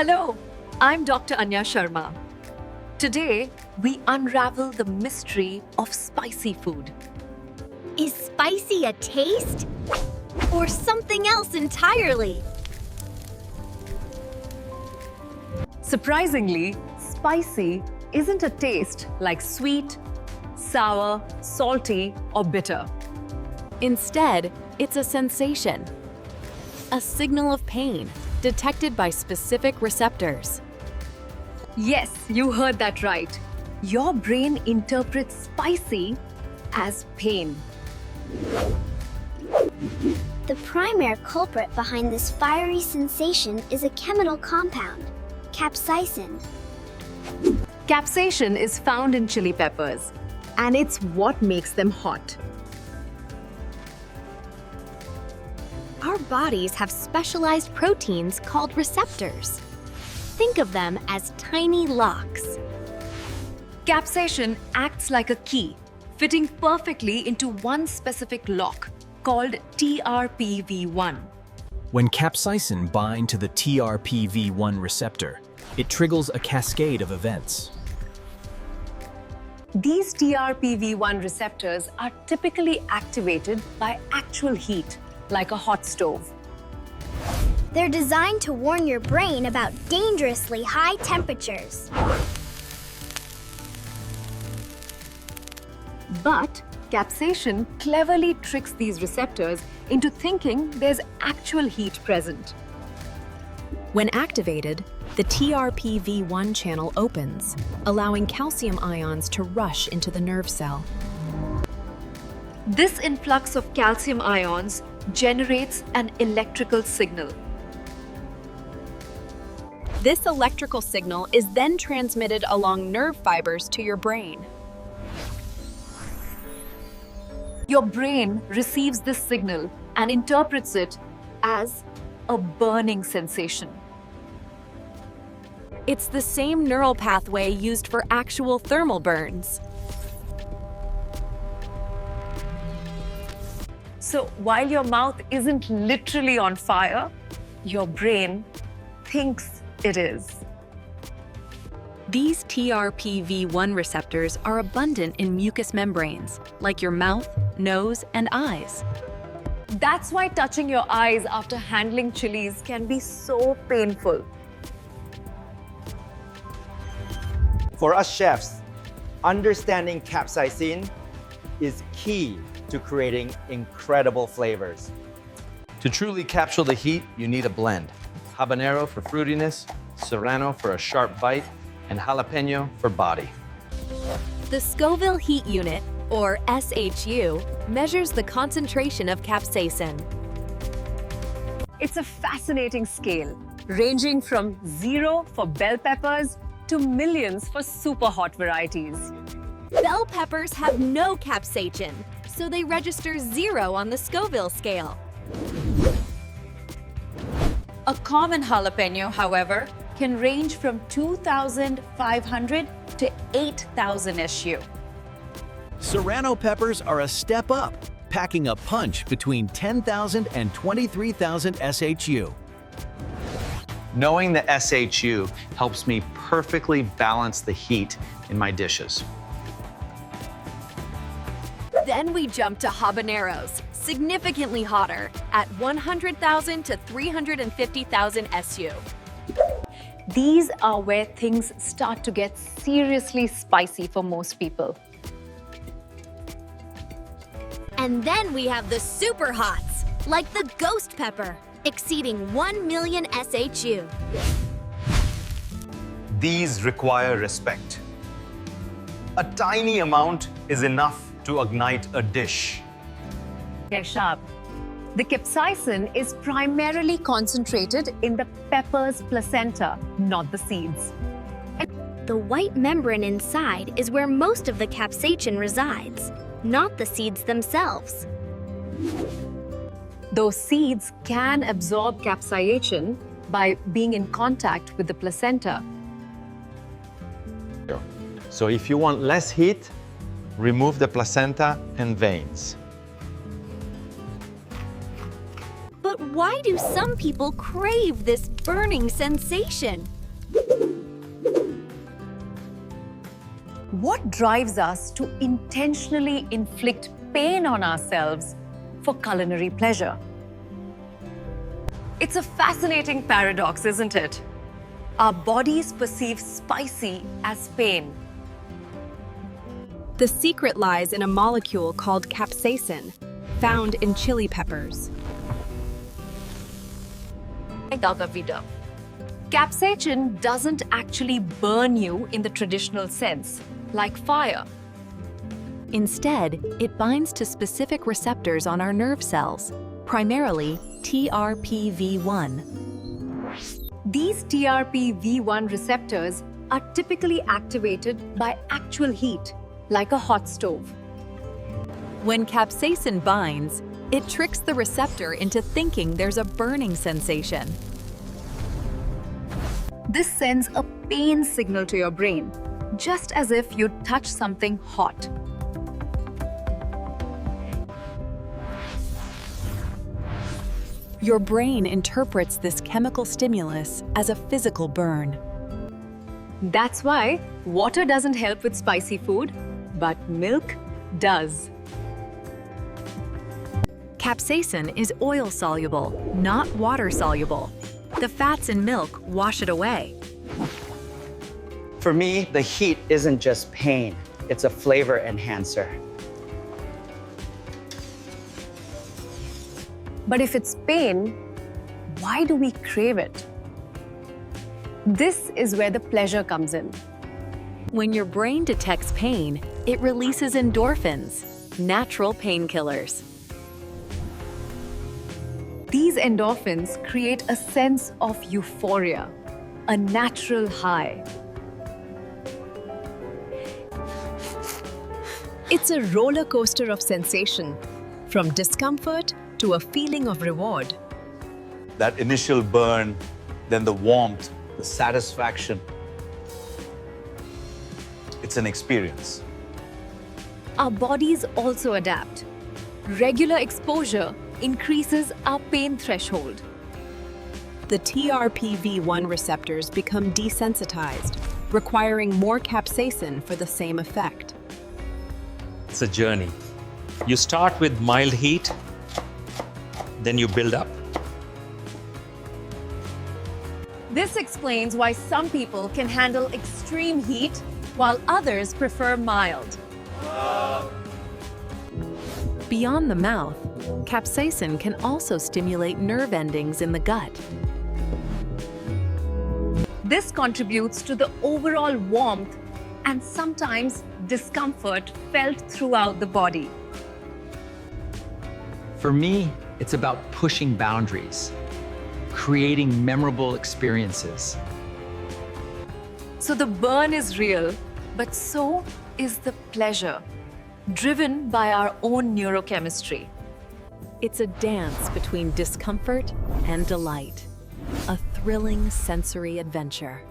Hello, I'm Dr. Anya Sharma. Today, we unravel the mystery of spicy food. Is spicy a taste? Or something else entirely? Surprisingly, spicy isn't a taste like sweet, sour, salty, or bitter. Instead, it's a sensation, a signal of pain detected by specific receptors. Yes, you heard that right. Your brain interprets spicy as pain. The primary culprit behind this fiery sensation is a chemical compound, capsaicin. Capsaicin is found in chili peppers, and it's what makes them hot. Our bodies have specialized proteins called receptors. Think of them as tiny locks. Capsaicin acts like a key, fitting perfectly into one specific lock called TRPV1. When capsaicin bind to the TRPV1 receptor, it triggers a cascade of events. These TRPV1 receptors are typically activated by actual heat, like a hot stove. They're designed to warn your brain about dangerously high temperatures. But capsaicin cleverly tricks these receptors into thinking there's actual heat present. When activated, the TRPV1 channel opens, allowing calcium ions to rush into the nerve cell. This influx of calcium ions generates an electrical signal. This electrical signal is then transmitted along nerve fibers to your brain. Your brain receives this signal and interprets it as a burning sensation. It's the same neural pathway used for actual thermal burns. So while your mouth isn't literally on fire, your brain thinks it is. These TRPV1 receptors are abundant in mucous membranes, like your mouth, nose, and eyes. That's why touching your eyes after handling chilies can be so painful. For us chefs, understanding capsaicin is key to creating incredible flavors. To truly capture the heat, you need a blend. Habanero for fruitiness, serrano for a sharp bite, and jalapeno for body. The Scoville Heat Unit, or SHU, measures the concentration of capsaicin. It's a fascinating scale, ranging from 0 for bell peppers to millions for super hot varieties. Bell peppers have no capsaicin, so they register 0 on the Scoville scale. A common jalapeno, however, can range from 2,500 to 8,000 SU. Serrano peppers are a step up, packing a punch between 10,000 and 23,000 SHU. Knowing the SHU helps me perfectly balance the heat in my dishes. Then we jump to habaneros, significantly hotter, at 100,000 to 350,000 SU. These are where things start to get seriously spicy for most people. And then we have the super hots, like the ghost pepper, exceeding 1 million SHU. These require respect. A tiny amount is enough to ignite a dish. Keshav, the capsaicin is primarily concentrated in the pepper's placenta, not the seeds. The white membrane inside is where most of the capsaicin resides, not the seeds themselves. Those seeds can absorb capsaicin by being in contact with the placenta. So if you want less heat, remove the placenta and veins. But Why do some people crave this burning sensation? What drives us to intentionally inflict pain on ourselves for culinary pleasure? It's a fascinating paradox, isn't it? Our bodies perceive spicy as pain. The secret lies in a molecule called capsaicin, found in chili peppers. Capsaicin doesn't actually burn you in the traditional sense, like fire. Instead, it binds to specific receptors on our nerve cells, primarily TRPV1. These TRPV1 receptors are typically activated by actual heat, like a hot stove. When capsaicin binds, it tricks the receptor into thinking there's a burning sensation. This sends a pain signal to your brain, just as if you'd touch something hot. Your brain interprets this chemical stimulus as a physical burn. That's why water doesn't help with spicy food, but milk does. Capsaicin is oil-soluble, not water-soluble. The fats in milk wash it away. For me, the heat isn't just pain, it's a flavor enhancer. But if it's pain, why do we crave it? This is where the pleasure comes in. When your brain detects pain, it releases endorphins, natural painkillers. These endorphins create a sense of euphoria, a natural high. It's a roller coaster of sensation, from discomfort to a feeling of reward. That initial burn, then the warmth, the satisfaction. It's an experience. Our bodies also adapt. Regular exposure increases our pain threshold. The TRPV1 receptors become desensitized, requiring more capsaicin for the same effect. It's a journey. You start with mild heat, then you build up. This explains why some people can handle extreme heat while others prefer mild. Beyond the mouth, capsaicin can also stimulate nerve endings in the gut. This contributes to the overall warmth and sometimes discomfort felt throughout the body. For me, it's about pushing boundaries, creating memorable experiences. So the burn is real, but so is the pleasure, driven by our own neurochemistry. It's a dance between discomfort and delight, a thrilling sensory adventure.